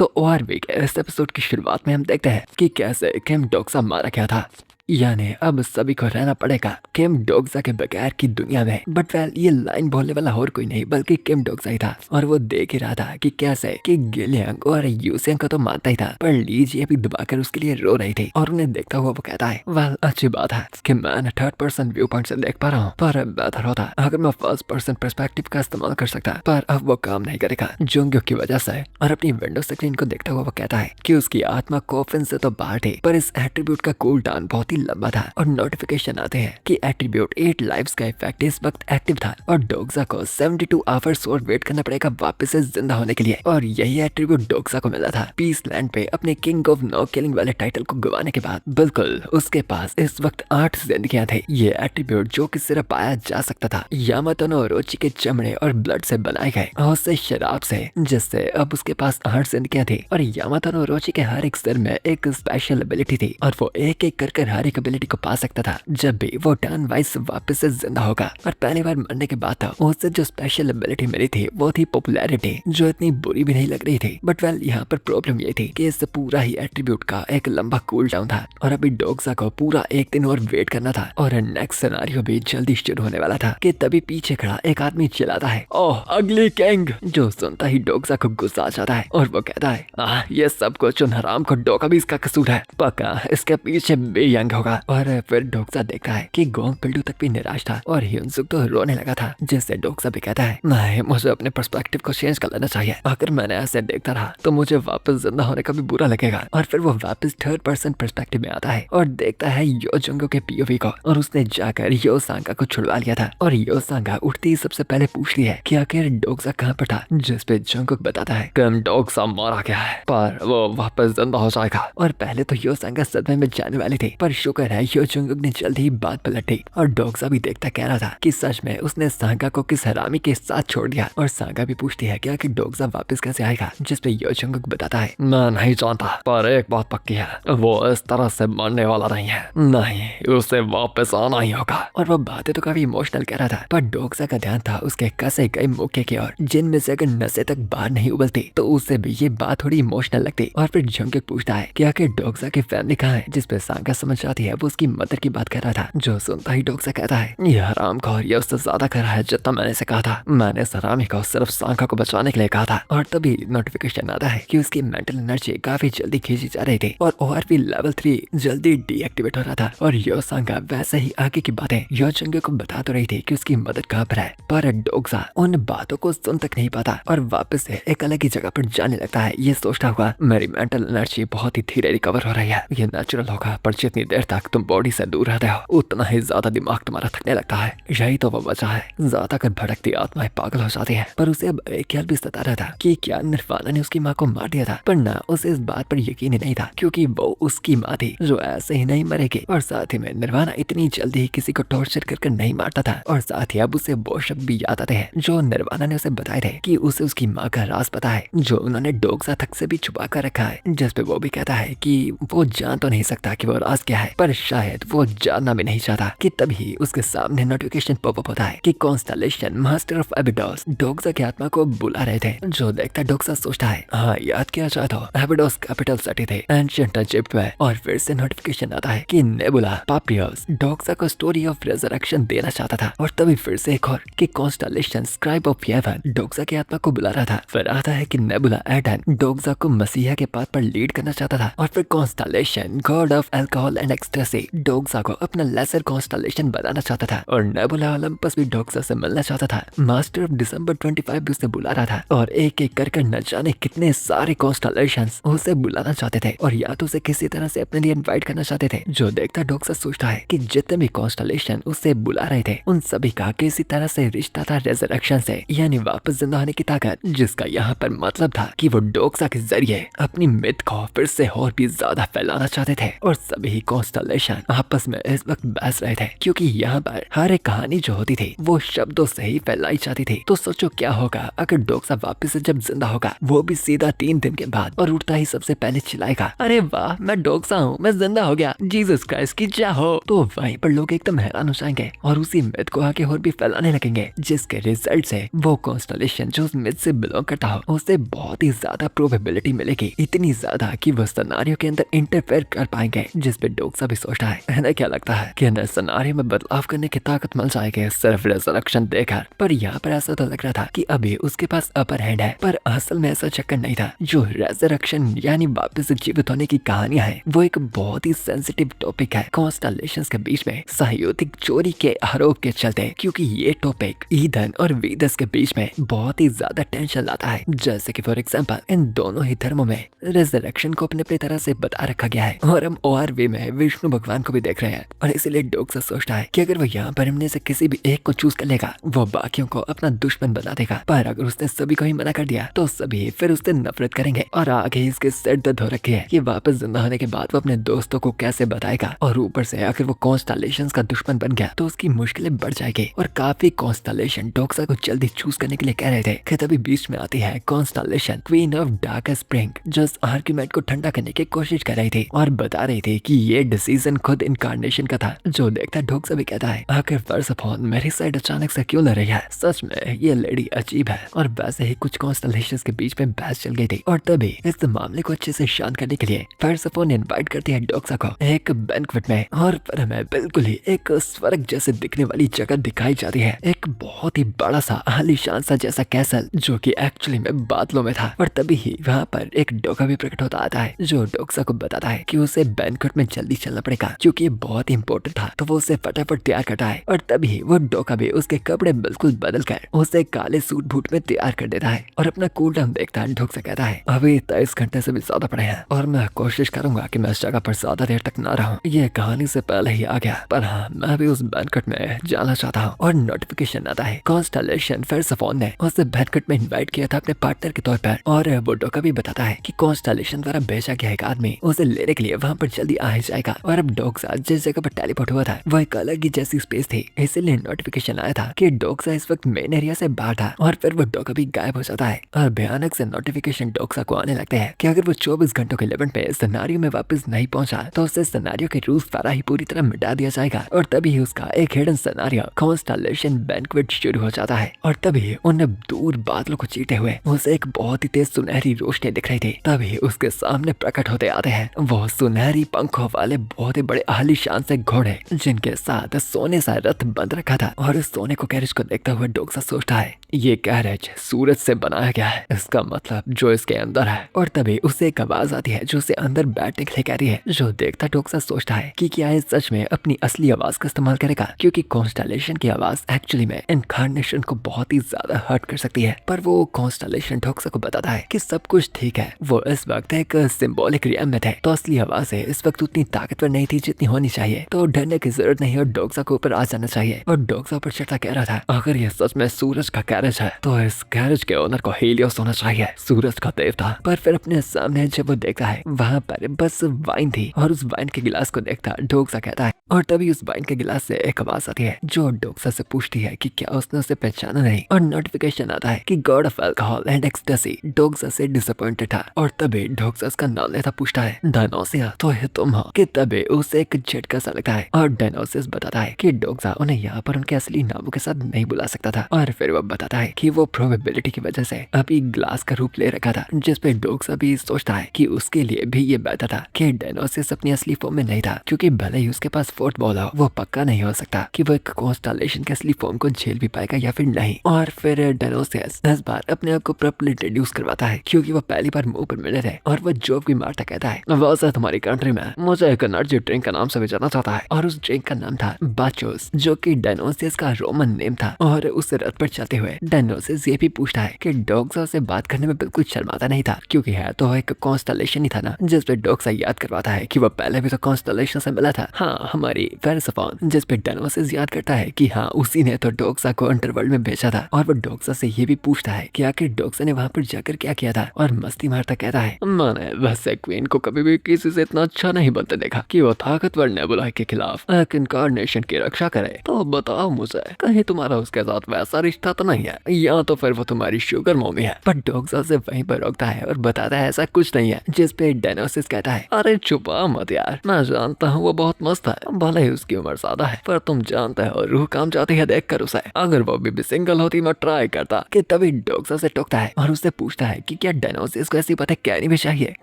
तो और भी इस एपिसोड की शुरुआत में हम देखते हैं कि कैसे किम डोक्सा मारा गया था। यानी अब सभी को रहना पड़ेगा किम डोक्सा के बगैर की दुनिया में। बट वेल ये लाइन बोलने वाला और कोई नहीं बल्कि किम डोक्सा ही था। और वो देख ही रहा था कि कैसे कि गिलियांग और यूसेंग को तो मानता ही था, पर ली जी अभी दबाकर उसके लिए रो रही थी। और उन्हें देखता हुआ वो कहता है, वेल अच्छी बात है कि मैं थर्ड पर्सन व्यू पॉइंट से देख पा रहा हूँ, पर बेहतर होता अगर मैं फर्स्ट पर्सन पर्सपेक्टिव का इस्तेमाल कर सकता, पर अब वो काम नहीं करेगा जोंग्यो की वजह से। और अपनी विंडो स्क्रीन को देखता हुआ वो कहता है कि उसकी आत्मा कॉफिन से तो बाहर थी, पर इस एट्रीब्यूट का कूल डाउन बहुत ही लंबा था। और नोटिफिकेशन आते हैं कि एट्रीब्यूट 8 लाइव्स का इफेक्ट इस वक्त एक्टिव था और डोक्सा को 72 आवर्स और वेट करना पड़ेगा वापस से जिंदा होने के लिए। और यही एट्रीब्यूट डोक्सा को मिला था पीस लैंड पे अपने किंग ऑफ नो किलिंग वाले टाइटल को गंवाने के बाद। बिल्कुल उसके पास इस वक्त 8 जिंदगियां थे। ये एट्रीब्यूट जो कि सिर्फ पाया जा सकता था यामातो नो ओरोची के चमड़े और ब्लड से बनाए गए और उससे शराब से, जिससे अब उसके पास 8 जिंदगियां थी। और यामातो नो ओरोची के हर एक सिर में एक स्पेशल एबिलिटी थी और वो एक एक कर हर एक एबिलिटी को पा सकता था जब भी वो टर्न वाइज वापस से जिंदा होगा। और पहली बार मरने के बाद था उससे जो स्पेशल एबिलिटी मिली थी वो थी पॉपुलैरिटी, जो इतनी बुरी भी नहीं लग रही थी। बट वेल यहाँ पर प्रॉब्लम ये थी कि इस पूरा ही एट्रीब्यूट का एक लंबा कूल डाउन था और अभी डोक्सा को पूरा एक दिन और वेट करना था। और नेक्स्ट सिनेरियो भी जल्दी शुरू होने वाला था कि तभी पीछे खड़ा एक आदमी चिल्लाता है, ओह अगली किंग, जो सुनता ही डोक्सा को गुस्सा आ जाता है और वो कहता है, ये सब कुछ उन हराम को डोका भी इसका कसूर है, पक्का इसके पीछे भी यंग होगा। और फिर डोक्सा देखता है कि गोंग पिल्डू तक भी निराश था और ह्यूनसुक तो रोने लगा था, जिससे डोक्सा भी कहता है, नहीं मुझे अपने पर्सपेक्टिव को चेंज कर लेना चाहिए, अगर मैंने ऐसे देखता रहा तो मुझे वापस जिंदा होने का भी बुरा लगेगा। और फिर वो वापस थर्ड पर्सन पर्सपेक्टिव में आता है और देखता है यो जुंगो के पीओवी को और उसने जाकर यो सांगा को छुड़वा लिया था। और यो सांगा उठते ही सबसे पहले पूछती है कि आखिर डोक्सा कहाँ पर था, जिसपे जुंगुक बताता है किम डोक्सा मारा गया है पर वो वापस जिंदा हो जाएगा। और पहले तो यो सांगा सदमे में जाने वाली थी, पर शुक्र है यो जुंगुक ने जल्दी ही बात पलटी। और डोक्सा भी देखता कह रहा था कि सच में उसने सांगा को किस हरामी के साथ छोड़ दिया। और सांगा भी पूछती है क्या कि डोक्सा वापस कैसे आएगा, जिसपे यो जुंगुक बताता है, मैं नहीं जानता पर एक बात पक्की है, वो इस तरह से मरने वाला नहीं है, नहीं उसे वापस आना ही होगा। और वो बातें तो काफी इमोशनल कह रहा था, पर डोक्सा का ध्यान था उसके कसे गए मुक्के की ओर, जिनमें से अगर नसें तक बाहर नहीं उबलती तो उससे भी ये बात थोड़ी इमोशनल लगती। और फिर जुंगुक पूछता है कि आखिर डोक्सा की फैमिली कहाँ है, जिसपे सांगा समझ जाती है वो उसकी मदर की बात कर रहा था। जो सुनता ही डोक्सा कहता है, ये हरामखोर ये उससे ज्यादा कर रहा है जितना मैंने से कहा था, मैंने इस हरामी को सिर्फ सांगा को बचाने के लिए कहा था। और तभी नोटिफिकेशन आता है कि उसकी मेंटल एनर्जी काफी जल्दी खींची जा रही थी और ओआरपी लेवल 3 जल्दी डीएक्टिवेट हो रहा था। और यो सांगा वैसे ही आगे की बातें यो जुंगो को बता तो रही थी कि उसकी मदद कहाँ पर है, पर डोक्सा उन बातों को सुन तक नहीं पाता और वापस से एक अलग ही जगह पर जाने लगता है, ये सोचता हुआ मेरी मेंटल एनर्जी बहुत ही धीरे रिकवर हो रही है, ये नेचुरल होगा, पर जितनी देर तक तुम बॉडी से दूर रहते हो उतना ही ज्यादा दिमाग तुम्हारा थकने लगता है, यही तो वो वजह है, ज्यादा कर भड़कती आत्माएं पागल हो जाती है। पर उसे अब एक ख्याल भी सता रहा था कि क्या निर्वाणा ने उसकी माँ को मार दिया था, पर ना उसे इस बात पर यकीन ही नहीं था क्योंकि वो उसकी माँ थी जो ऐसे ही नहीं मरेगी। और साथ ही में निर्वाणा इतनी जल्दी ही किसी को टॉर्चर कर नहीं मारता था। और साथ ही अब उसे वो शब्द भी याद आते हैं जो निर्वाणा ने उसे बताए थे कि उसे उसकी माँ का राज पता है, जो उन्होंने डोक्सा तक से भी छुपा कर रखा है, जिसपे वो भी कहता है कि वो जान तो नहीं सकता कि वो राज क्या है, पर शायद वो जानना भी नहीं चाहता। कि तभी उसके सामने नोटिफिकेशन पॉपअप होता है कि कॉन्स्टलेशन मास्टर ऑफ एबिडोस डोक्सा की आत्मा को बुला रहे थे। जो देखता डोक्सा सोचता है, हाँ याद किया जाए तो एबिडोस कैपिटल सिटी थे एंशिएंट इजिप्ट में। और फिर से नोटिफिकेशन आता है कि नेबुला पापियस डोक्सा को स्टोरी ऑफ रिजरेक्शन देना चाहता था। और तभी फिर से एक और कि कॉन्स्टलेशन स्क्राइब ऑफ हेवन डोक्सा की आत्मा को बुला रहा था। फिर आता है कि नेबुला एडन डोक्सा को मसीहा के पाथ पर लीड करना चाहता था। और फिर constellation god of alcohol and ecstasy Doxa को अपना लेसर कॉन्स्टलेशन बनाना चाहता था। और नेबुला ओलंपस भी डोक्सा से मिलना चाहता था। मास्टर ऑफ दिसंबर 25 भी उसे बुला रहा था और एक एक कर न जाने कितने सारे कॉन्स्टलेशंस उसे बुलाना चाहते थे और या तो उसे किसी तरह से अपने लिए इनवाइट करना चाहते थे। जो देखता डोक्सा सोचता है कि जितने भी कॉन्स्टलेशन उसे बुला रहे थे उन सभी का किसी तरह से रिश्ता था रेजरेक्शन से, यानी वापस जिंदा होने की ताकत, जिसका यहाँ पर मतलब था कि वो डोक्सा के जरिए अपनी मिथ को फिर से और भी ज्यादा फैलाना चाहते थे। और सभी कॉन्स्टलेशन आपस में इस वक्त बहस रहे थे, क्योंकि यहाँ पर हर एक कहानी जो होती थी वो शब्दों से ही फैलाई जाती थी। तो सोचो क्या होगा अगर डोक्सा वापस से जब जिंदा होगा, वो भी सीधा 3 दिन के बाद, और उठता ही सबसे पहले चिल्लाएगा, अरे वाह मैं डोक्सा हूँ, मैं जिंदा हो गया, जीसस क्राइस्ट की जय हो। तो वहीं पर लोग एकदम हैरान हो जाएंगे और उसी मिथ को आगे और भी फैलाने लगेंगे, जिसके रिजल्ट से वो कॉन्स्टलेशन जो उस मिथ से बिलोंग करता हो उसे बहुत ही ज्यादा प्रोबेबिलिटी मिलेगी, इतनी ज्यादा कि वो सिनेरियो के अंदर इंटरफेयर कर पाएंगे, जिस पे डोक्सा भी सोचता है। इन्हें क्या लगता है कि इन्हें सिनेरियो में बदलाव करने की ताकत मिल जाएगी सिर्फ रिजरेक्शन देकर, पर यहाँ पर ऐसा तो लग रहा था कि अभी उसके पास अपर हैंड है, पर असल में ऐसा चक्कर नहीं था। जो रिजरेक्शन यानी वापस से जीवित होने की कहानियां है वो एक बहुत ही सेंसिटिव टॉपिक है कॉन्स्टलेशंस के बीच में सहयोगिक चोरी के आरोप के चलते, क्योंकि ये टॉपिक ईधन और वेदस के बीच में बहुत ही ज्यादा टेंशन लाता है। जैसे कि फॉर एग्जांपल इन दोनों ही धर्मों में रिजरेक्शन को अपने तरह से बता रखा गया है, और हम ORV में विष्णु भगवान को भी देख रहे हैं, और इसीलिए डोक्सा सोचता है कि अगर वो यहाँ पर इनमें से किसी भी एक को चूज कर लेगा वो बाकियों को अपना दुश्मन बना देगा, पर अगर उसने सभी को ही मना कर दिया तो सभी फिर उससे नफरत करेंगे। और आगे इसके सिर दर्द हो रखे है कि वापस जिंदा होने के बाद वो अपने दोस्तों को कैसे बताएगा, और ऊपर से अगर वो कॉन्स्टलेशंस का दुश्मन बन गया तो उसकी मुश्किलें बढ़ जाएगी। और काफी कॉन्स्टलेशन डोक्सा को जल्दी चूज करने के लिए कह रहे थे कि तभी बीच में आती है constellation queen of dark spring, जो इस आर्ग्यूमेंट को ठंडा करने की कोशिश कर रही थी और बता रही थी कि ये डिसीजन खुद इनकारनेशन का था। जो देखता डोक्सा भी कहता है आखिर फर्स्ट ऑफ ऑल मेरी साइड अचानक से क्यों लड़ रही है, सच में ये लेडी अजीब है। और वैसे ही कुछ कॉन्स्टलेशंस के बीच में बहस चल गई थी, और तभी इस मामले को अच्छे से शांत करने के लिए पर्सेफोन इनवाइट करती है डोक्सा को एक बैंक्वेट में, और फिर हमें बिल्कुल ही एक स्वर्ग जैसे दिखने वाली जगह दिखाई जाती है, एक बहुत ही बड़ा सा आलीशान सा जैसा कैसल जो कि एक्चुअली में बादलों में था। और तभी ही वहाँ पर एक डोका भी प्रकट होता आता है जो डोक्सा को बताता है कि उसे बैंक्वेट में जल्दी चलना पड़ेगा क्योंकि ये बहुत ही इंपॉर्टेंट था, तो वो उसे फटाफट तैयार करता है। और तभी वो डोका भी उसके कपड़े बिल्कुल बदल कर उसे काले सूट बूट में तैयार कर देता है और अपना कूल डाउन देखता है। डोक्सा कहता है अभी 23 घंटे से भी ज्यादा पड़े हैं और मैं कोशिश करूंगा कि मैं इस जगह पर ज्यादा देर तक ना रहूं, ये कहानी से पहले ही आ गया, पर हाँ मैं भी उस बैंक्वेट में जाना चाहता हूँ। और नोटिफिकेशन आता है कॉन्स्टलेशन पर्सेफोन ने उसे बैंक्वेट में इनवाइट किया था अपने पार्टनर के तौर पर, और वो डोका भी बताता है कि कॉन्स्टलेशन द्वारा भेजा गया एक आदमी उसे लेने के लिए वहाँ पर जल्दी आ ही जाएगा। और अब डोक्सा जिस जगह पर टेलीपोर्ट हुआ था वो एक अलग ही जैसी स्पेस थी, इसीलिए नोटिफिकेशन आया था कि डोक्सा इस वक्त मेन एरिया से बाहर था। और फिर वो डोका भी गायब हो जाता है और भयानक से नोटिफिकेशन डोक्सा को आने लगते हैं कि अगर वो 24 घंटों के लिमिट में सिनेरियो में वापस नहीं पहुंचा तो उसे सिनेरियो के रूल्स द्वारा ही पूरी तरह मिटा दिया जाएगा। और तभी उसका एक हिडन सिनेरियो कॉन्स्टलेशन बैंक्वेट शुरू हो जाता है, और तभी उन दूर बादलों को चीरते हुए उसे एक बहुत ही तेज सुनहरी रोशनी दिख रही थी। तभी उसके सामने प्रकट होते आते हैं वो सुनहरी पंखों वाले बहुत ही बड़े आलीशान से घोड़े जिनके साथ सोने सा रथ बंध रखा था। और इस सोने को कैरेज को देखता हुए डोक्सा सोचता है ये कैरेज सूरज से बनाया गया है, इसका मतलब जो इसके अंदर है। और तभी उसे एक आवाज आती है जो उसे अंदर बैठने के लिए कह रही है। जो देखता डोक्सा सोचता है कि क्या ये सच में अपनी असली आवाज का इस्तेमाल करेगा, क्योंकि कॉन्स्टलेशन की आवाज एक्चुअली में इनकार्नेशन को बहुत ही ज्यादा हर्ट कर सकती है। पर वो कॉन्स्टलेशन डोक्सा को बताता है कि सब कुछ ठीक है, वो इस वक्त एक सिंबॉलिक रियम में थे, तो असली आवाज इस वक्त उतनी ताकतवर नहीं थी जितनी होनी चाहिए, तो डरने की जरूरत नहीं और डोक्सा को ऊपर आ जाना चाहिए। और डोक्सा ऊपर चढ़ता कह रहा था अगर ये सच में सूरज का कैरेज है तो इस कैरेज के ओनर को हीलियोस होना चाहिए, सूरज का देवता। पर फिर अपने सामने जब वो देखता है वहाँ पर बस वाइन थी, और उस वाइन के गिलास को देखता डोक्सा कहता है। और तभी उस वाइन के गिलास से एक आवाज आती है जो डोक्सा से पूछती है कि क्या उसने उसे पहचाना नहीं। और नोटिफिकेशन आता है कि god of alcohol and ecstasy Doxa से डिसअपॉइंटेड था। और तभी डोक्सा उसका नाम लेता पूछता है डायनोसिया तो ये तुम हो, कि तभी उसे एक झटका सा लगता है और डायनोसियस बताता है कि डोक्सा उन्हें यहाँ पर उनके असली नामों के साथ नहीं बुला सकता था। और फिर वो बताता है कि वो प्रोबेबिलिटी की वजह से अभी ग्लास का रूप ले रखा था, जिसपे डोक्सा भी सोचता है कि उसके लिए भी ये बेहतर था कि डायनोसियस अपनी असली फॉर्म में नहीं था, क्योंकि भले ही उसके पास फोर्थ बॉल हो वो पक्का नहीं हो सकता कि वो एक कॉन्स्टलेशन के असली फॉर्म को झेल भी पाएगा या फिर नहीं। और फिर डायनोसियस इस बार अपने आप को प्रॉपर्ली इंट्रोड्यूस करवाता है, क्योंकि वो पहली बार मुंह पर मिले थे। और वो जोक भी मारता कहता है वैसे तुम्हारी कंट्री में मुझे एक एनर्जी ड्रिंक का नाम से भी जाना चाहता है, और उस ड्रिंक का नाम था बाचोस, जो कि डायनोसियस का रोमन नेम था। और उस रथ पर चलते हुए डायनोसिस ये भी पूछता है कि डोक्सा से बात करने में बिल्कुल शर्माता नहीं था, क्योंकि है तो एक कॉन्स्टलेशन ही था ना, जिस पे डोक्सा याद करवाता है कि वो पहले भी तो कॉन्स्टलेशन से मिला था। हाँ, हमारी पेरसेफोन, जिस पे डायनोसिस याद करता है कि हाँ उसी ने तो डोक्सा को अंडरवर्ल्ड में भेजा था। और वो डोक्सा से ये भी पूछता है कि आखिर डोक्सा ने वहाँ पर जाकर क्या किया था, और मस्ती मारता कहता है, मैंने वैसे क्वीन को कभी भी किसी से इतना अच्छा नहीं बनते देखा कि वो ताकतवर नेबुला के खिलाफ एक इनकार्नेशन की रक्षा करे। तो बताओ मुझे, कहीं तुम्हारा उसके साथ वैसा रिश्ता तो नहीं है, या तो फिर वो तुम्हारी शुगर मम्मी है। पर डोक्सा से वहीं पर रोकता है और बताता है ऐसा कुछ नहीं है, जिस पे डायनोसिस कहता है, अरे छुपा मत यार, मैं जानता हूँ वो बहुत मस्त है, भले ही उसकी उम्र ज्यादा है, पर तुम जानते हो रूह काम जाती है देख कर उसे। अगर वो भी सिंगल होती मैं ट्राई करता। कि तभी डोक्सा से टोकता है और उससे पूछता है कि क्या डायनोसिस को ऐसी बातें कहनी भी चाहिए,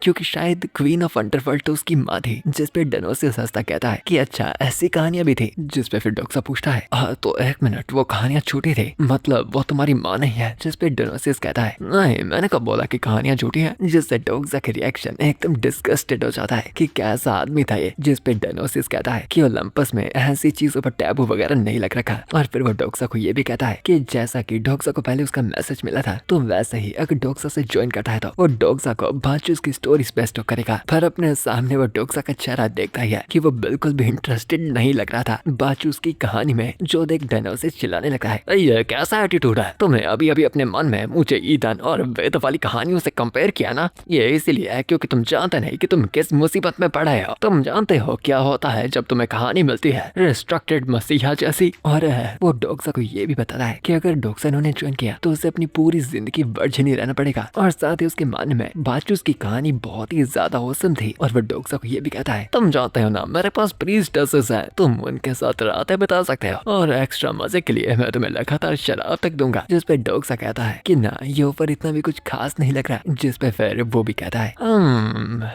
क्योंकि शायद क्वीन ऑफ अंडरवर्ल्ड तो उसकी माँ थी। जिस पे डायनोसिस हंसता कहता है कि अच्छा ऐसी कहानियां भी थी। जिस पे फिर डोक्सा पूछता है, तो एक मिनट, वो कहानियां झूठी थी, मतलब वो तुम्हारी माँ नहीं है। जिस पे डायनोसिस कहता है, नहीं मैंने कब बोला कि कहानियां झूठी है। जिससे डोक्सा का रिएक्शन एकदम डिस्गस्टेड हो जाता है कि कैसा आदमी था ये। जिस पे डायनोसिस कहता है कि ओलंपस में ऐसी चीजों पर टैबू वगैरह नहीं लग रखा। और फिर वो डोक्सा को ये भी कहता है कि जैसा कि डोक्सा को पहले उसका मैसेज मिला था, तो वैसे ही अगर डोक्सा से ज्वाइन करता है तो वो डोक्सा को बाचूस की स्टोरी बेस्ट करेगा। पर अपने सामने वो डोक्सा का चेहरा देखता ही है कि वो बिल्कुल भी इंटरेस्टेड नहीं लग रहा था बाचूस की कहानी में। जो देख डायनोसिस चिल्लाने लगा है, ये कैसा एटीट्यूड है, तुमने अभी अभी अपने मन में मुझे ईदन और वेद वाली कहानियों से कंपेयर किया ना। ये इसीलिए है क्योंकि तुम जानते नहीं कि तुम किस मुसीबत में पड़े हो। तुम जानते हो क्या होता है जब तुम्हें कहानी मिलती है रिस्ट्रक्टेड मसीहा जैसी। और वो डोक्सा को ये भी बताता है कि अगर डोक्सा ने उन्हें ज्वाइन किया तो उसे अपनी पूरी जिंदगी वर्जिन ही रहना पड़ेगा। और साथ ही उसके मन में बाचूस की कहानी बहुत ही ज्यादा औसम थी। और वो डोक्सा को ये भी कहता है, तुम जानते हो ना मेरे पास प्रीस्टेसेस है, तुम उनके साथ रातें बिता सकते हो और एक्स्ट्रा मजे के लिए मैं तुम्हें लगातार शराब तक दूंगा। जिस पे डोक्सा कहता है कि ना ये ऑफर इतना भी कुछ खास नहीं लग रहा। जिस पे फिर वो भी कहता है,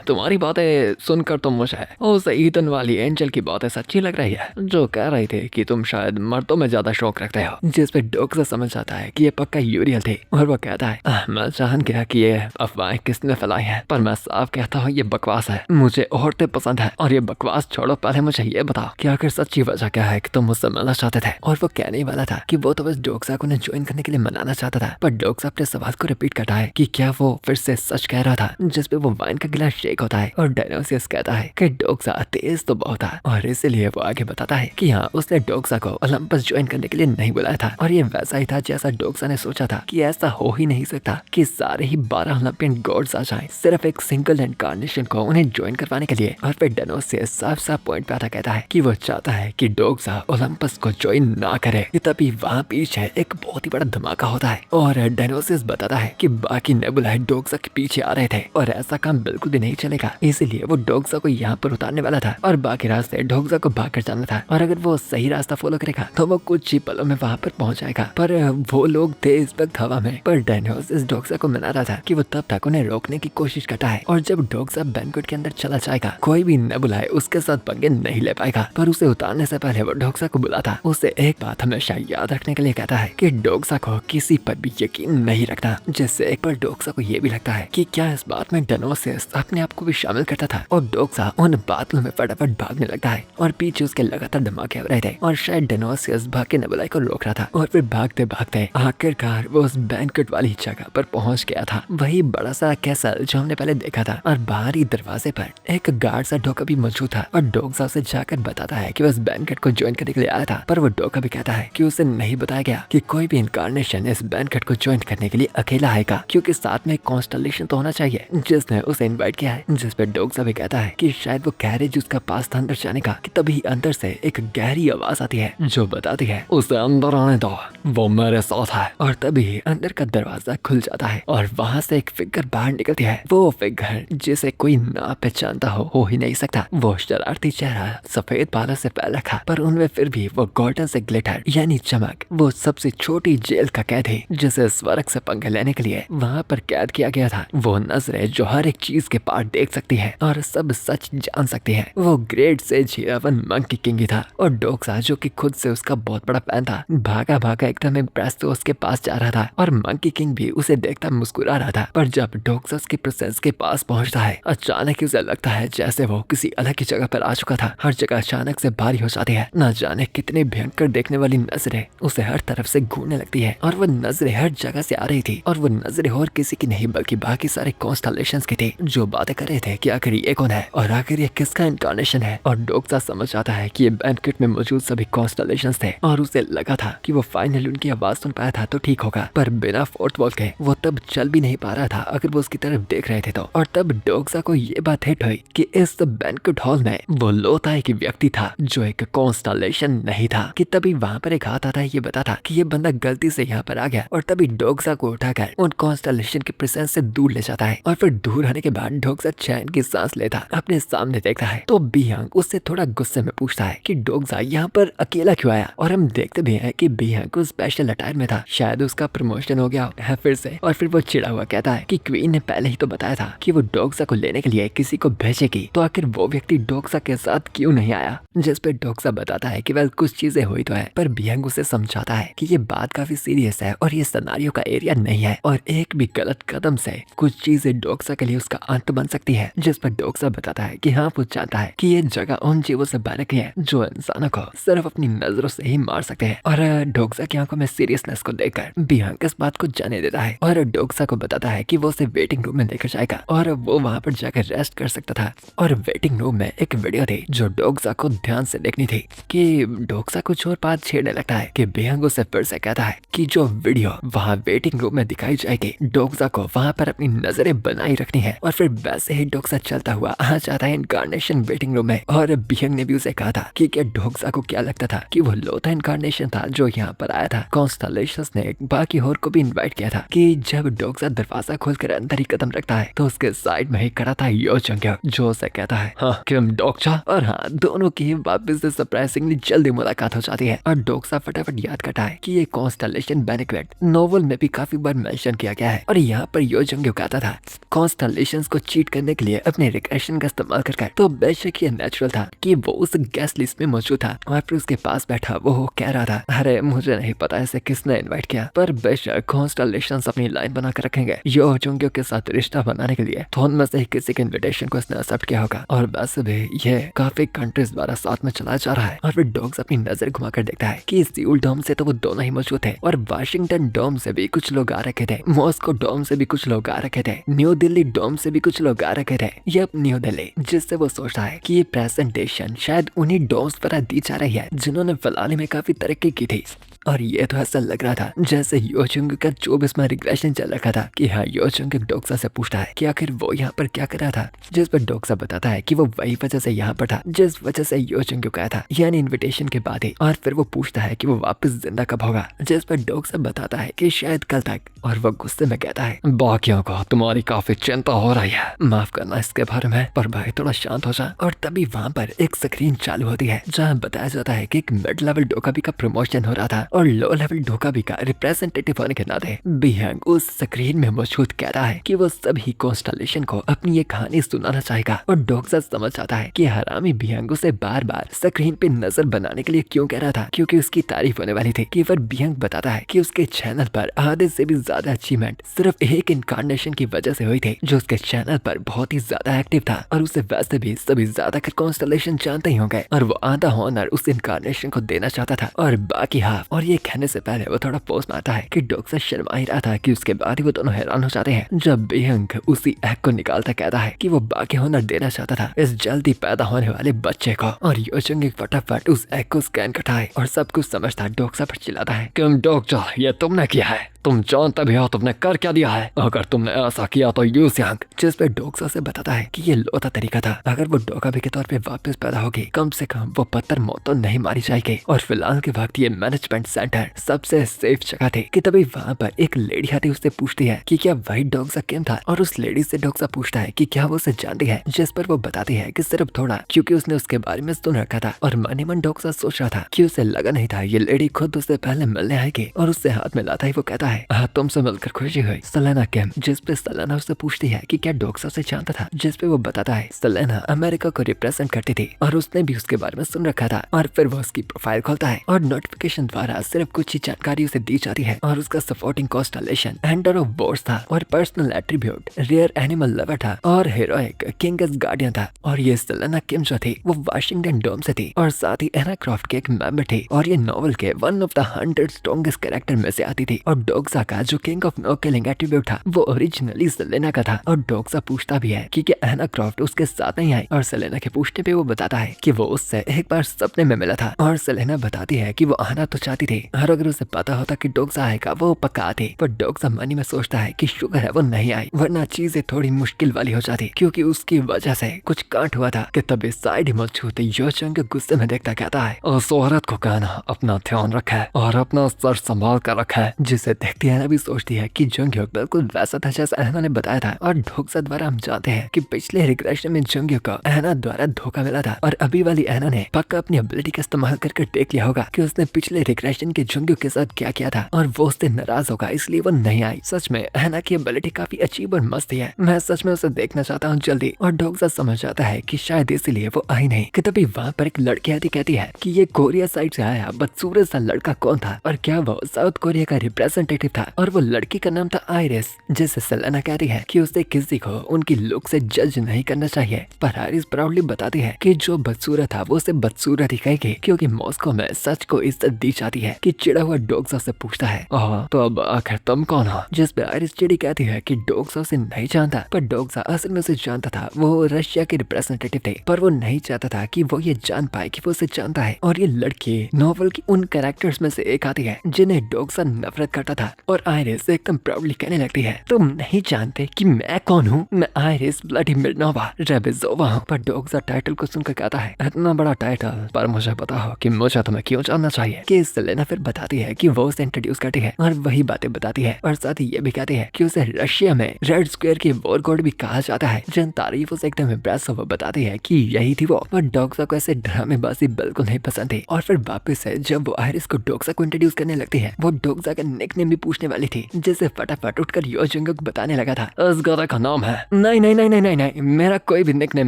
तुम्हारी बातें सुनकर तो मुझे उस ईदन वाली एंजल की बातें सच्ची लग रही है, जो कह रही थी कि तुम शायद मर्दों में ज्यादा शौक रखते हो। जिस पे डोक्सा समझ जाता है कि ये पक्का यूरियल थी। और वो कहता है, मैं जान गया कि ये अफवाहें किसने फैलाई है, पर मैं साफ कहता हूँ ये बकवास है। मुझे औरतें पसंद है और ये बकवास छोड़ो, पहले मुझे ये बताओ कि आखिर सच्ची वजह क्या है कि तुम मुझसे मिलना चाहते थे। और वो कहने ही वाला था कि वो तो बस डोक्सा को ज्वाइन करने के लिए मनाना चाहता था। पर डोक्सा अपने सवाल को रिपीट करता है कि क्या वो फिर से सच कह रहा था। जिस पे वो वाइन का गिलास शेक होता है और डायनोसिस कहता है कि डोक्सा तेज तो बहुत था। और इसीलिए वो आगे बताता है कि हाँ उसने डोक्सा को ओलंपस ज्वाइन करने के लिए नहीं बुलाया था। और ये वैसा ही था जैसा डोक्सा ने सोचा था कि ऐसा हो ही नहीं सकता कि सारे ही 12 ओलंपियन गॉड्स आ जाएं सिर्फ एक सिंगल इनकार्नेशन को उन्हें ज्वाइन करवाने के लिए। और फिर डायनोसिस साफ साफ पॉइंट पे आता कहता है कि वो चाहता है कि डोक्सा ओलंपस को ज्वाइन ना करे। तभी वहाँ पीछे एक बहुत ही बड़ा धमाका होता है और डायनोसिस बताता है कि बाकी नेबुला डोक्सा के पीछे आ रहे थे और ऐसा काम बिल्कुल भी नहीं चलेगा। इसीलिए वो डोक्सा को यहाँ पर उतारने वाला था और बाकी रास्ते डोक्सा को भाग कर जाना था। और अगर वो सही रास्ता फॉलो करेगा तो वो कुछ ही पलों में वहाँ पर पहुंच जाएगा। पर वो लोग थे इस वक्त हवा में। पर डायनोसिस डोक्सा को मना रहा था कि वो तब तक उन्हें रोकने की कोशिश करता है। और जब डोक्सा बैंक्वेट के अंदर चला जाएगा कोई भी नेबुला उसके साथ पंगे नहीं ले पाएगा। पर उसे उतारने से पहले वो डोक्सा को बुलाता, उसे एक बात हमेशा याद रखने के लिए कहता है कि डोक्सा को किसी पर भी यकीन नहीं रखना। जिससे एक बार डोक्सा को ये भी लगता है कि क्या इस बात में डायनोसिस अपने आप को भी शामिल करता था। और डोक्सा उन बादलों में फटाफट भागने लगता है और पीछे उसके लगातार धमाके हो रहे थे। और शायद डायनोसिस भाग के नेबुला को रोक रहा था। और फिर भागते भागते आखिरकार वो उस बैंक्वेट वाली जगह पर पहुंच गया था। वही बड़ा सा कैसल जो हमने पहले देखा था। और बाहरी दरवाजे पर एक गार्ड सा डोका भी मौजूद था। और डोक्सा उसे जाकर बताता है कि वो इस बैंक्वेट को ज्वाइन करने के लिए आया था। पर वो डोका भी कहता है कि उसे नहीं बताया गया कि कोई भी इनकार्नेशन इस बैंक्वेट को ज्वाइन करने के लिए अकेला आएगा, क्योंकि साथ में एक कॉन्स्टलेशन तो होना चाहिए जिसने उसे इनवाइट किया है। जिस पे डोक्सा भी कहता है कि शायद वो कैरेज उसका पास था अंदर जाने का। कि तभी अंदर से एक गहरी आवाज आती है जो बताती है उसे अंदर आने दो, वो मेरे साथ है। और तभी अंदर का दरवाजा खुल जाता है और वहाँ से एक फिगर बाहर निकलती है। वो फिगर जिसे कोई ना पहचानता हो ही नहीं सकता। वो शरारती चेहरा, सफेद बालों से फैल रखा, पर उनमें फिर भी वो गोल्डन से ग्लिटर यानी चमक। वो सबसे छोटी जेल का कैद है जिसे स्वर्ग से पंगे लेने के लिए वहाँ पर कैद किया गया था। वो नजरें जो हर एक चीज के पार्ट देख सकती है और सब सच जान सकती है। वो ग्रेट सेज हीरावन मंकी किंग ही था। और डोक्सा जो कि खुद से उसका बहुत बड़ा फैन था, भागा भागा एकदम इम्प्रेस तो उसके पास जा रहा था। और मंकी किंग भी उसे देखता मुस्कुरा रहा था। पर जब डोक्सा उसके प्रेजेंस के पास पहुंचता है अचानक ही उसे लगता है जैसे वो किसी अलग ही जगह पर आ चुका था। हर जगह अचानक से भारी हो जाती है। न जाने कितनी भयंकर देखने वाली नजरें उसे हर तरफ से घूरने लगती देखती है और वो नजरें हर जगह से आ रही थी और वो नजरें और किसी की नहीं बल्कि बाकी सारे कॉन्स्टलेशंस की थी जो बातें कर रहे थे कि आखिर ये कौन है और आखिर ये किसका इनकारनेशन है। और डोक्सा समझ आता है कि ये बैंक्वेट में मौजूद सभी कॉन्स्टलेशंस थे और उसे लगा था कि वो फाइनली उनकी आवाज सुन पाया था तो ठीक होगा, पर बिना फोर्थ वॉल के वो तब चल भी नहीं पा रहा था अगर वो उसकी तरफ देख रहे थे तो। और तब डोक्सा को ये बात हिट हुई कि इस बैंक्वेट हॉल में वो लोथाई की व्यक्ति था जो एक कॉन्स्टलेशन नहीं था। कि तभी वहाँ पर एक हाथ आता है ये बता था कि ये बंदा गलती से यहाँ पर आ गया और तभी डोक्सा को उठाकर उन कॉन्स्टलेशन के प्रेजेंस से दूर ले जाता है। और फिर दूर आने के बाद डोक्सा चैन की सांस लेता अपने सामने देखता है तो बियांग उससे थोड़ा गुस्से में पूछता है कि डोक्सा यहाँ पर अकेला क्यों आया। और हम देखते भी हैं कि बियांग को स्पेशल अटायर में था, शायद उसका प्रमोशन हो गया है फिर से। और फिर वो चिढ़ा हुआ कहता है कि क्वीन ने पहले ही तो बताया था कि वो डोक्सा को लेने के लिए किसी को भेजेगी, तो आखिर वो व्यक्ति डोक्सा के साथ क्यों नहीं आया। जिस पे डोक्सा बताता है कि वेल कुछ चीजें हुई तो है, पर बियांग उसे समझाता है कि ये बात काफी सीरियस है और ये सिनेरियो का एरिया नहीं है और एक भी गलत कदम से कुछ चीजें डोक्सा के लिए उसका अंत बन सकती है। जिस पर डोक्सा बताता है कि हाँ वो जानता है कि ये जगह उन जीवों से बन रखी है जो इंसानों को सिर्फ अपनी नजरों से ही मार सकते हैं। और डोक्सा की आंखों में सीरियसनेस को देखकर बियांग इस बात को जाने देता है और डोक्सा को बताता है कि वो उसे वेटिंग रूम में लेकर जाएगा और वो वहाँ पर जाकर रेस्ट कर सकता था। और वेटिंग रूम में एक वीडियो थी जो डोक्सा को ध्यान से देखनी थी। कि डोक्सा कुछ और बात छेड़ने लगता है कि बियांग उसे फिर से कहता है कि जो वीडियो वहाँ वेटिंग रूम में दिखाई जाएगी डोक्सा को वहाँ पर अपनी नजरें बनाई रखनी है। और फिर वैसे ही डोक्सा चलता हुआ आ जाता है इनकारनेशन वेटिंग रूम में। और बियांग ने भी उसे कहा था कि क्या डोक्सा को क्या लगता था कि वो लोथा इनकारनेशन था जो यहाँ पर आया था। कॉन्स्टलेशंस ने बाकी और को भी इन्वाइट किया था कि जब डोक्सा दरवाजा खोलकर अंदर ही कदम रखता है तो उसके साइड में ही खड़ा था यो जंग्यो जो उसे कहता है हाँ किम डोक्सा। और हाँ दोनों की वापस से सरप्राइजिंगली जल्दी मुलाकात हो जाती है और डोक्सा फटाफट याद करता है कि ये कॉन्स्टलेशन बैंक्वेट नोवेल में भी काफी बार मेंशन किया गया है। और यहाँ पर यो जंग्यो कहता था कॉन्स्टलेशंस को चीट करने के लिए अपने रिग्रेशन का इस्तेमाल कर तो बेशक ये नेचुरल था कि वो उस गेस्ट लिस्ट में मौजूद था। और फिर उसके पास बैठा वो कह रहा था अरे मुझे नहीं पता इसे किसने इन्वाइट किया, पर बेशक कॉन्स्टलेशंस अपनी लाइन बना कर रखेंगे यो जंग्यो के साथ रिश्ता बनाने के लिए, तो उनमें से ही किसी के इन्विटेशन को इसने एक्सेप्ट किया होगा। और वैसे भी ये काफी कंट्रीज द्वारा साथ में चला जा रहा है। और फिर डॉग्स अपनी नजर घुमाकर देखता है कि सियोल डोम से तो वो दोनों ही मौजूद थे और वाशिंगटन डोम से भी कुछ लोग आ रखे थे, मॉस्को डोम से भी कुछ लोग आ रखे थे, न्यू दिल्ली डोम से भी कुछ लोग आ रखे थे। ये न्यू दिल्ली, जिससे वो सोचता है कि ये प्रेजेंटेशन शायद उन्हीं डोम्स पर दी जा रही है जिन्होंने फिलहाल में काफी तरक्की की थी। और ये तो ऐसा लग रहा था जैसे यो जंग का 24वां रिग्रेशन चल रखा था। कि हाँ यो जंग डोक्सा से पूछता है कि आखिर वो यहाँ पर क्या कर रहा था, जिस पर डोक्सा बताता है कि वो वही वजह से यहाँ पर था जिस वजह से यो जंग गया था, यानी इनविटेशन के बाद ही। और फिर वो पूछता है कि वो वापस जिंदा कब होगा, जिस पर डोक्सा बताता है कि शायद कल तक। और वो गुस्से में कहता है बाकियों को तुम्हारी काफी चिंता हो रही है, माफ करना इसके बारे में, पर भाई थोड़ा शांत हो जा। और तभी वहाँ पर एक स्क्रीन चालू होती है जहाँ बताया जाता है कि एक मिड लेवल डोकाबी का प्रमोशन हो रहा था और लो लेवल डोकाबी का रिप्रेजेंटेटिव होने के नाते बियांग उस स्क्रीन में मौजूद कह रहा है कि वो सभी कॉन्स्टलेशन को अपनी ये कहानी सुनाना चाहेगा। और डोक्सा समझ आता है कि हरामी बियांग उसे बार बार स्क्रीन पे नजर बनाने के लिए क्यों कह रहा था, क्योंकि उसकी तारीफ होने वाली थी। कि फिर बियांग बताता है कि उसके चैनल पर आधे से भी ज्यादा अचीवमेंट सिर्फ एक इनकारनेशन की वजह से हुई थी जो उसके चैनल पर बहुत ही ज्यादा एक्टिव था और उसे वैसे भी सभी ज्यादातर कॉन्स्टलेशन जानते ही होंगे। और वो आधा हॉनर उस इनकारनेशन को देना चाहता था और बाकी हाफ। और ये कहने से पहले वो थोड़ा पोस्ट मारता है कि डोक्सा शर्मा ही रहा था कि उसके बाद ही वो दोनों हैरान हो जाते हैं जब बियांग उसी एग को निकालता कहता है कि वो बाकी हॉनर देना चाहता था इस जल्दी पैदा होने वाले बच्चे को। और योजंग फटाफट उस एग को स्कैन करता है और सब कुछ समझता डोक्सा पर चिल्लाता है किम डोक्सा ये तुमने किया है, तुम जानते भी हो तुमने कर क्या दिया है, अगर तुमने ऐसा किया तो यू सियांग। जिस पे डोक्सा से बताता है कि ये लोथा तरीका था, अगर वो डोकाबी के तौर पे वापस पैदा होगी कम से कम वो पत्थर मौत तो नहीं मारी जाएगी। और फिलहाल के वक्त ये मैनेजमेंट सेंटर सबसे सेफ जगह थी। कि तभी वहाँ पर एक लेडी आती उससे पूछती है कि क्या वही डोक्सा किम था, और उस लेडी से डोक्सा पूछता है कि क्या वो उसे जानती है, जिस पर वो बताती है कि सिर्फ थोड़ा, क्योंकि उसने उसके बारे में सुन रखा था। और मन ही मन डोक्सा सोच रहा था कि उसे लगा नहीं था ये लेडी खुद उससे पहले मिलने आएगी। और उससे हाथ मिलाता ही वो कहता है तुमसे मिलकर खुशी हुई सेलेना किम। जिस पे सेलेना उससे पूछती है कि क्या डोक्सा उसे जानता था, जिस पे वो बताता है सेलेना अमेरिका को रिप्रेजेंट करती थी और उसने भी उसके बारे में सुन रखा था। और फिर वो उसकी प्रोफाइल खोलता है और नोटिफिकेशन द्वारा सिर्फ कुछ ही जानकारी उसे दी जाती है। और उसका supporting constellation ender of boars था और personal attribute rare animal lover था और हीरोइक किंगस गार्डियन था। और ये सेलेना किम जो थी वो वाशिंगटन डोम से थी और साथ ही एना क्रॉफ्ट के एक मेंबर थी और ये नॉवल के one of the 100 story strongest character में से आती थी और डोग्सा का जो king of no killing attribute था वो ओरिजिनली सेलेना का था। और डोग्सा पूछता भी है कि क्या एना क्रॉफ्ट उसके साथ नहीं आई, और सेलेना के पूछने पे वो बताता है कि वो उससे एक बार सपने में मिला था। और सेलेना बताती है कि वो आना तो चाहती थी और अगर उसे पता होता कि डोग्सा आएगा वो पक्का आती, पर डोग्सा मनी में सोचता है कि शुक्र है वो नहीं आई, वरना चीजें थोड़ी मुश्किल वाली हो जाती, क्योंकि उसकी वजह से कुछ कांड हुआ था। कि तभी साइड ही मौजूद यो जंग गुस्से में देखता कहता है, उस औरत को कहना अपना ध्यान रखा है और अपना सर संभाल कर रखा है। जिसे देखती है भी सोचती है कि जंग बिल्कुल वैसा था जैसा एना ने बताया था। और डोग्सा द्वारा हम जानते हैं कि पिछले रिग्रेशन में जंग को एना द्वारा धोखा मिला था और अभी वाली एना ने पक्का अपनी एबिलिटी का इस्तेमाल करके देख लिया होगा कि उसने पिछले रिग्रेशन के जंग के साथ क्या किया था और वो उससे नाराज होगा, इसलिए वो नहीं आई। सच में एना की एबिलिटी काफी अच्छी और मस्त है, मैं सच में उसे देखना चाहता हूँ जल्दी। और डोग्सा समझ जाता है कि शायद इसीलिए वो आई नहीं। कि तभी वहाँ पर एक लड़की आती कहती है कि ये कोरिया साइड से आया बदसूरत सा लड़का कौन था और क्या वो साउथ कोरिया का रिप्रेजेंटेटिव था, और वो लड़की का नाम था आयरिस। जिसे सेलेना कहती है कि उसे किसी को उनकी लुक से जज नहीं करना चाहिए, पर आयरिस प्राउडली बताती है कि जो बदसूरत था वो उसे बदसूरत ही कहेगी, क्योंकि मॉस्को में सच को इज्जत दी जाती है। कि चिड़ा हुआ डोग्सा से पूछता है, तो अब आखिर तुम कौन हो? जिस पे आयरिस चिड़ी कहती है कि डोग्सा उसे नहीं जानता, पर डोग्सा असल में उसे जानता था। वो रशिया के रिप्रेजेंटेटिव थे, पर वो नहीं चाहता था कि वो ये जान पाए कि वो उसे जानता है। और ये लड़की नॉवल की उन कैरेक्टर्स में से एक आती है जिन्हें डोग्सा नफरत करता था। और आयरिस एकदम प्राउडली कहने लगती है, तुम नहीं जानते कि मैं कौन हूँ? मैं आयरिस ब्लडी मिर्नोवा रेबिजोवा हूँ। पर डोग्सा टाइटल को सुनकर कहता है, इतना बड़ा टाइटल, पर मुझे पता हो कि मुझे तुम्हें क्यों जानना चाहिए। कि सेलेना फिर बताती है कि वो उसे इंट्रोड्यूस करती है और वही बातें बताती है, और साथ ही ये भी कहती है कि उसे रशिया में रेड स्क्वायर की वॉर गॉड भी कहा जाता है। जिन तारीफों से एकदम इम्प्रेस हो वो बताती है कि यही थी वो। पर डोग्सा को ऐसे ड्रामेबाजी बिल्कुल नहीं पसंद थी। और फिर वापस से जब वो आयरिस को डोग्सा को इंट्रोड्यूस करने लगती है, वो डोग्सा का निकनेम भी पूछने वाली थी, जिसे फटाफट उठकर यो जंगुक बताने लगा था, उस गधा का नाम है। नहीं नहीं नहीं नहीं नहीं नहीं, मेरा कोई भी निकनेम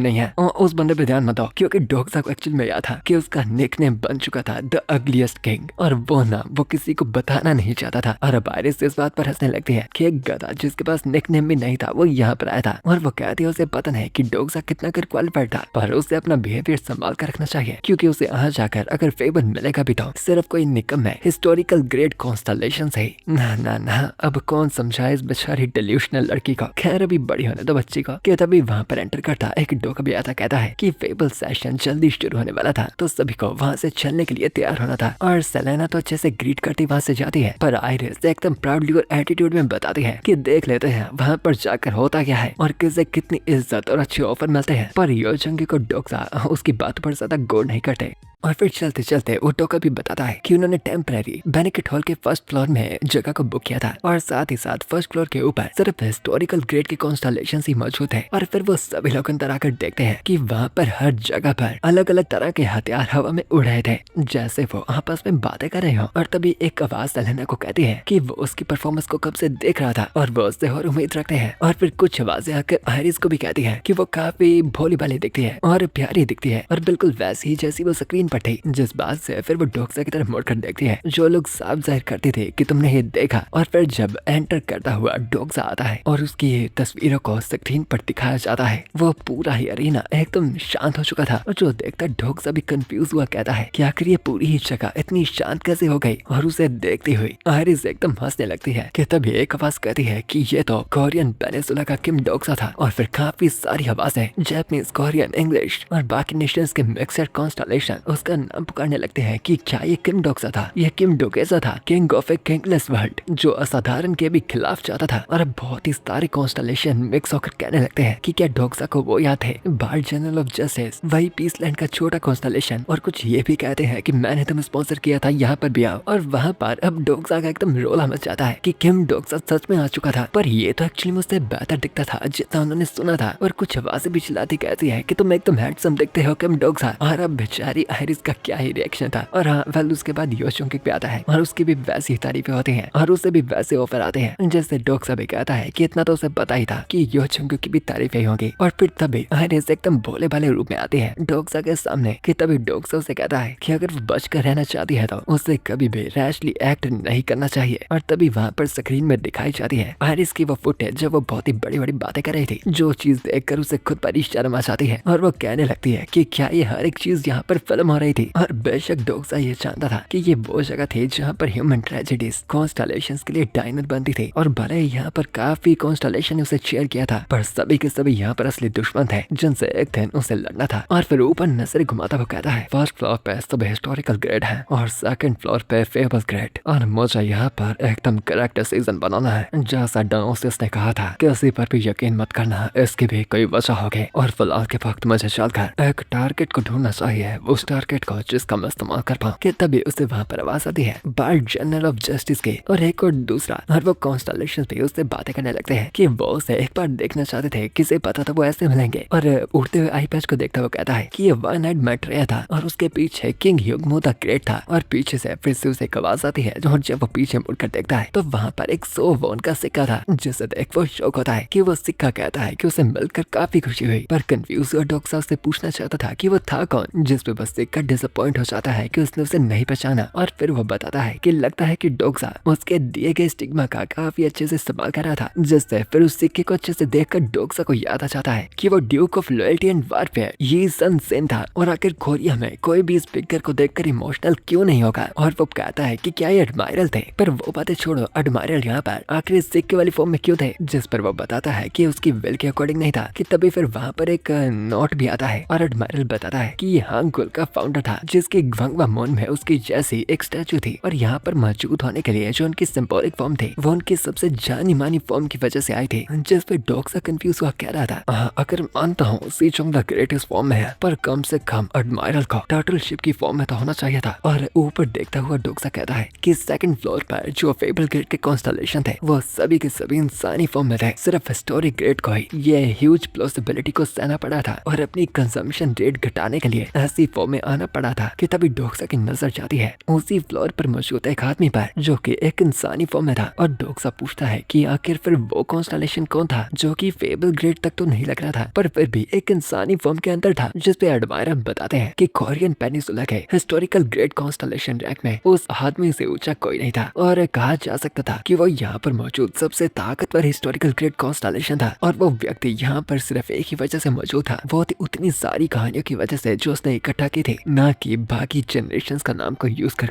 नहीं है। उस बंदे पे ध्यान मत दो, क्योंकि डोग्सा को एक्चुअली में याद था कि उसका निकनेम बन चुका था द अग्लीस्ट किंग, और वो नाम वो किसी को बताना नहीं चाहता था। और अब आयरिस इस बात पर हंसने लगती है कि एक गधा जिसके पास निकनेम भी नहीं था वो यहाँ पर आया था। और वो कहती है उसे पता नहीं कि डोग्सा कितना कर क्वालिफाइड था, पर उसे अपना बिहेवियर संभाल कर रखना चाहिए, क्योंकि उसे यहाँ जाकर अगर फेवर मिलेगा भी तो सिर्फ कोई निकम है हिस्टोरिकल ग्रेट कॉन्स्टलेशन से ही। ना ना ना, अब कौन समझाए इस बेचारी डिल्यूशनल लड़की को। खैर अभी बड़ी होने दो बच्ची को। कि तभी वहाँ पर एंटर करता एक डोगा भी आता, कहता है कि फेबल सेशन जल्दी शुरू होने वाला था, तो सभी को वहाँ से चलने के लिए तैयार होना था। और सेलेना तो अच्छे से ग्रीट करती वहाँ से जाती है, पर आयरिस एकदम प्राउडली और एटीट्यूड में बताती है कि देख लेते हैं वहाँ पर जाकर होता क्या है और किसे कितनी इज्जत और अच्छे ऑफर मिलते हैं। पर यो जंगी को डोग्सा उसकी बात पर ज्यादा गौर नहीं करते। और फिर चलते चलते वो टोका भी बताता है कि उन्होंने टेम्पररी बेनिकेट हॉल के फर्स्ट फ्लोर में जगह को बुक किया था, और साथ ही साथ फर्स्ट फ्लोर के ऊपर सिर्फ हिस्टोरिकल ग्रेड के कॉन्स्टलेशन ही मौजूद है। और फिर वो सभी लोग अंदर आकर देखते हैं कि वहाँ पर हर जगह पर अलग अलग तरह के हथियार हवा में उड़ रहे थे, जैसे वो आपस में बातें कर रहे हो। और तभी एक आवाज सेलेना को कहती है कि वो उसकी परफॉर्मेंस को कब से देख रहा था और वो उससे और उम्मीद रखते हैं। और फिर कुछ आवाजें आकर आयरिस को भी कहती है कि वो काफी भोली भाली दिखती है और प्यारी दिखती है, और बिल्कुल वैसी ही जैसी वो स्क्रीन पर थी। जिस बात से फिर वो डोग्सा की तरफ मुड़कर देखती है, जो लोग साफ जाहिर करते थे कि तुमने ये देखा। और फिर जब एंटर करता हुआ डोग्सा आता है और उसकी तस्वीरों को स्क्रीन पर दिखाया जाता है, वो पूरा ही अरीना एकदम शांत हो चुका था। और जो देखता डोग्सा भी कंफ्यूज हुआ कहता है कि आखिर ये पूरी ही जगह इतनी शांत कैसे हो गई। और उसे देखती हुई आयरिस एकदम हंसने लगती है। कि तभी एक आवाज कहती है कि ये तो कोरियन पेनिसुला का किम डोग्सा था। और फिर काफी सारी आवाजें जैपनीज, कोरियन, इंग्लिश और बाकी नेशंस के मिक्सड कॉन्स्टलेशन उसका नाम पुकारने लगते हैं कि क्या ये किम डोग्सा था। ये किम डोगेसा था, किंग ऑफ ए किंगलेस वर्ल्ड, जो असाधारण के भी खिलाफ चाहता था। और अब बहुत ही सारे कॉन्स्टलेशन मिक्स होकर कहने लगते हैं कि क्या डोग्सा को वो याद है बार जनरल ऑफ जस्टिस, वही पीसलैंड का छोटा कॉन्स्टलेशन। और कुछ ये भी कहते हैं कि मैंने तुम्हें स्पॉन्सर किया था, यहाँ पर भी आओ। और वहाँ पर अब डोग्सा का एकदम रोला मच जाता है कि किम डोग्सा सच में आ चुका था, पर ये तो एक्चुअली मुझसे बेहतर दिखता था जितना उन्होंने सुना था। और कुछ आवाजें भी चिल्लाती कहती है कि तुम एकदम हैंडसम दिखते हो किम डोग्सा। और अब बेचारी आयरिस का क्या ही रिएक्शन था। और हाँ, वेल उसके बाद यो जंगुक भी आता है और उसकी भी वैसी ही तारीफें होती हैं और उसे भी वैसे ऑफर आते हैं, जैसे डोग्सा भी कहता है कि इतना तो उसे पता ही था कि यो जंगुक की भी तारीफें होंगी। और फिर तभी आयरिस एकदम भोले भाले रूप में आती है डोग्सा के सामने। कि तभी डोग्सा उसे कहता है कि अगर वो बचकर रहना चाहती है तो उसे कभी भी रैशली एक्ट नहीं करना चाहिए। और तभी वहाँ पर स्क्रीन में दिखाई जाती है आयरिस की वो फुटेज जब वो बहुत ही बड़ी बड़ी बातें कर रही थी, जो चीज देखकर उसे खुद पर ही शर्म आ जाती है। और वो कहने लगती है कि क्या ये हर एक चीज यहाँ पर फिल्म हो रही थी और बेशक डोक्सा ये जानता था कि ये वो जगह थी जहाँ पर ह्यूमन ट्रेजेडीज कॉन्स्टलेशंस के लिए डायनर बनती थी और भले ही यहाँ पर काफी कॉन्स्टलेशन ने उसे चेयर किया था, पर सभी के सभी यहाँ पर असली दुश्मन थे जिनसे एक दिन उसे लड़ना था। और फिर ऊपर नजर घुमाता हुआ कहता है, फर्स्ट फ्लोर पे सब हिस्टोरिकल ग्रेड है और सेकंड फ्लोर पे फेबल ग्रेड, और मुझे यहाँ पर एकदम करेक्ट डिसीजन बनाना है। जैसा डायोसिस ने कहा था, किसी पर भी यकीन मत करना, इसकी भी कोई वजह होगी। और फिलहाल के वक्त मुझे चलकर एक टारगेट को ढूंढना चाहिए, उस टारगेट को जिसका मैं इस्तेमाल कर पाऊँ। कि तभी उसे वहाँ पर आवाज आती है बार्ड जनरल ऑफ जस्टिस की, और एक और दूसरा, और वो कॉन्स्टलेशन पे उससे बातें करने लगते हैं कि वो उसे एक बार देखना चाहते थे, किसे पता था वो ऐसे मिलेंगे। और उड़ते हुए आई पैच को देखता हुआ कहता है कि ये वन नाइट मैट्रिया था और उसके पीछे किंग ह्यूगमो द ग्रेट था। और पीछे से फिर से उसे एक आवाज आती है, और जब वो पीछे मुड़कर देखता है तो वहाँ पर एक 100 वॉन का सिक्का था, जिसे देख वो शौक होता है कि वो सिक्का कहता है कि उसे मिलकर काफी खुशी हुई। पर कंफ्यूज हुआ डोक्सा उससे पूछना चाहता था कि वो था कौन, जिस पे बस सिक्का डिसअपॉइंट हो जाता है कि उसने उसे नहीं पहचाना। और फिर वो बताता है कि लगता है कि डोक्सा उसके दिए गए स्टिग्मा का काफी अच्छे से इस्तेमाल कर रहा था, जिससे फिर उस सिक्के को अच्छे से देखकर डोक्सा को याद आ जाता है कि वो Duke of loyalty and warfare ये सन सेन था। और आखिर कोरिया में कोई भी इस पिक्चर को देखकर इमोशनल क्यों नहीं होगा। और वो कहता है कि क्या ये एडमायरल थे, पर वो बातें छोड़ो, एडमायरल यहाँ पर आखिर सिक्के वाली फॉर्म में क्यों थे, जिस पर वो बताता है कि उसकी विल के अकॉर्डिंग नहीं था। कि तभी फिर वहाँ पर एक नोट भी आता है और एडमायरल बताता है कि ये हांगुल का फाउंडर था, जिसकी ग्वांगवा मोन में उसकी जैसी एक स्टैचू थी। और यहाँ पर मौजूद होने के लिए जो उनकी सिंबॉलिक फॉर्म थी वो उनकी सबसे जानी मानी फॉर्म की वजह से आई थी, जिस पे डोक्सा कंफ्यूज हुआ कह रहा था, अगर मानता हूँ सीचोंग द ग्रेटेस्ट फॉर्म में है, पर कम से कम एडमायरल को टर्टल शिप की फॉर्म में तो होना चाहिए था। और ऊपर देखता हुआ डोक्सा कहता है कि सेकंड फ्लोर पर जो फेबल ग्रेड के कॉन्स्टलेशन थे वो सभी के सभी इंसानी फॉर्म में थे, सिर्फ हिस्टोरिक ग्रेड को ही ये ह्यूज प्लॉसिबिलिटी को सहना पड़ा था और अपनी कंजम्पशन रेट घटाने के लिए ऐसी फॉर्म में आना पड़ा था। कि तभी डोक्सा की नजर जाती है उसी फ्लोर पर मौजूद एक आदमी पर, जो कि एक इंसानी फॉर्म में था। और डोक्सा पूछता है कि आखिर फिर वो कॉन्स्टलेशन कौन था, जो कि फेबल ग्रेड तक तो नहीं लग रहा था, पर फिर भी एक इंसानी फॉर्म के अंदर था, जिस पे एडमायरल बताते हैं कि कोरियन पेनिसुला के हिस्टोरिकल ग्रेड कॉन्स्टलेशन रैंक में उस आदमी से ऊंचा कोई नहीं था। और कहा जा सकता था कि वो यहाँ पर मौजूद सबसे ताकतवर हिस्टोरिकल ग्रेड कॉन्स्टलेशन था। और वो व्यक्ति यहाँ पर सिर्फ एक ही वजह से मौजूद था, वो थी उतनी सारी कहानियों की वजह से जो उसने इकट्ठा की थी, ना कि बाकी जनरेशन का नाम को यूज कर।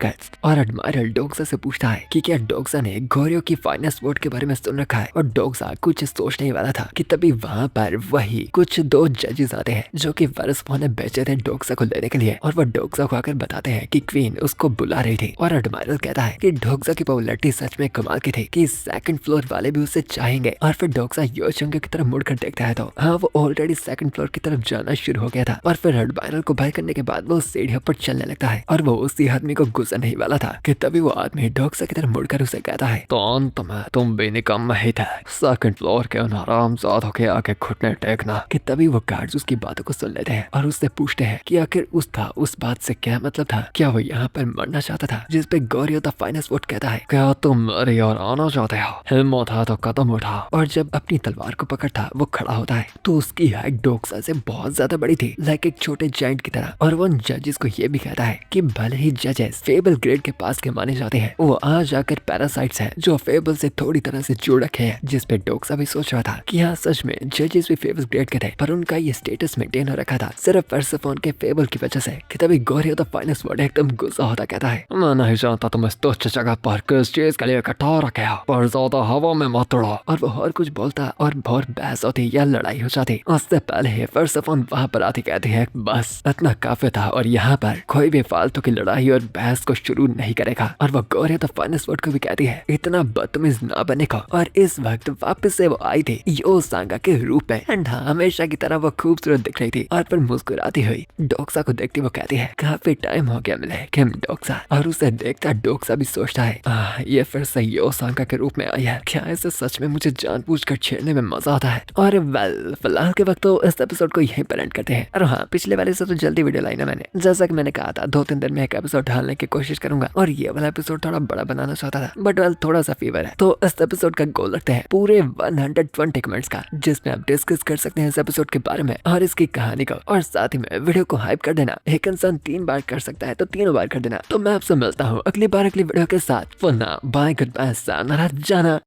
और एडमायरल डोक्सा से पूछता है कि क्या डोक्सा ने गोरियो की फाइनेस्ट वोट के बारे में सुन रखा है। और डोक्सा कुछ सोचने वाला था कि तभी वहाँ पर वही कुछ 2 जजेस आते हैं, जो कि वर्सफॉन ने भेजे थे डोक्सा को लेने के लिए। और वो डोक्सा को आकर बताते हैं कि क्वीन उसको बुला रही थी। और एडमायरल कहता है कि डोक्सा की पॉपुलैरिटी सच में कमाल की थी, कि सेकंड फ्लोर वाले भी उसे चाहेंगे। और फिर डोक्सा योचंग की तरफ मुड़कर देखता है तो हाँ, वो ऑलरेडी सेकंड फ्लोर की तरफ जाना शुरू हो गया था। और फिर एडमायरल को भय करने के बाद वो सीढ़ियों पर चलने लगता है और वो उसी आदमी को गुजरने ही वाला था कि तभी वो आदमी डोक्सा की तरफ मुड़कर उसे कहता है, तो अंत में तुम भी निकम्मा ही थे, सेकंड फ्लोर के उन हरामजादों के आगे घुटने टेकना। कि तभी वो गार्ड्स उसकी बातों को सुन लेते हैं और उससे पूछते हैं कि आखिर उसका उस बात से क्या मतलब था, क्या वो यहाँ पर मरना चाहता था। जिस पे गोरियो द फाइनेस्ट वोट कहता है, क्या तुम मेरी ओर आना चाहते हो, हिम्मत है तो कदम उठा। और जब अपनी तलवार को पकड़ता वो खड़ा होता है तो उसकी हाइट डोक्सा से बहुत ज्यादा बड़ी थी, लाइक एक छोटे जाइंट की तरह। और वो जजेस को ये भी कहता है कि भले ही जजेस फेबल ग्रेड के पास के माने जाते हैं, वो आज आकर पैरासाइट्स हैं जो फेबल से थोड़ी तरह से जुड़ रखे हैं। जिस पे डोक्सा भी सोच रहा था कि हाँ, सच में जजेस भी फेबल ग्रेड के थे, पर उनका ये स्टेटस मेंटेन हो रखा था सिर्फ पर्सेफोन के फेबल की वजह से। कि तभी गोरियो द फाइनेस्ट वर्ड एकदम गुस्सा होता कहता है, मैं नहीं जानता तुम इस तुच्छ जगह पर किस चीज के लिए इकट्ठा हो रखे हो, पर ज्यादा हवा में मत उड़ो। और वो और कुछ बोलता और बहुत बहस होती या लड़ाई हो जाती। उससे पहले ही पर्सेफोन वहाँ पर आती कहती है, बस इतना काफी था और यहाँ पर कोई भी फालतू की लड़ाई और बहस को शुरू नहीं करेगा। और वो गोरियो द फाइनेस्ट वर्ड को भी कहती है, इतना बदतमीज ना बने को। और इस वक्त वापस से वो आई थी यो सांगा के रूप में, एंड हमेशा की तरह वो खूबसूरत दिख रही थी। और फिर मुस्कुराती हुई डोक्सा को देखती वो कहती है, काफी टाइम हो गया मिले किम डोक्सा। और उसे देखता डोक्सा भी सोचता है, ये फिर से यो सांगा के रूप में आई है, क्या इसे सच में मुझे जानबूझकर छेड़ने में मजा आता है। और वेल, फिलहाल के वक्त तो इस एपिसोड को यहीं पर एंड करते हैं। और हाँ, पिछले वाले से तो जल्दी वीडियो लाई ना मैंने, जैसा कि मैंने कहा था 2-3 दिन में एक एपिसोड डालने की कोशिश करूंगा। और ये वाला एपिसोड थोड़ा बड़ा बनाना चाहता था, बट वेल थोड़ा सा फीवर है, तो इस एपिसोड का गोल रखते हैं पूरे 120 कमेंट्स का, जिसमें आप डिस्कस कर सकते हैं इस एपिसोड के बारे में और इसकी कहानी को। और साथ ही में वीडियो को हाइप कर देना। एक इंसान 3 बार कर सकता है तो 3 बार कर देना। तो मैं आपसे मिलता हूँ अगली बार अगली वीडियो के साथ। बाय, गुड बाय, सायनारा, जाना।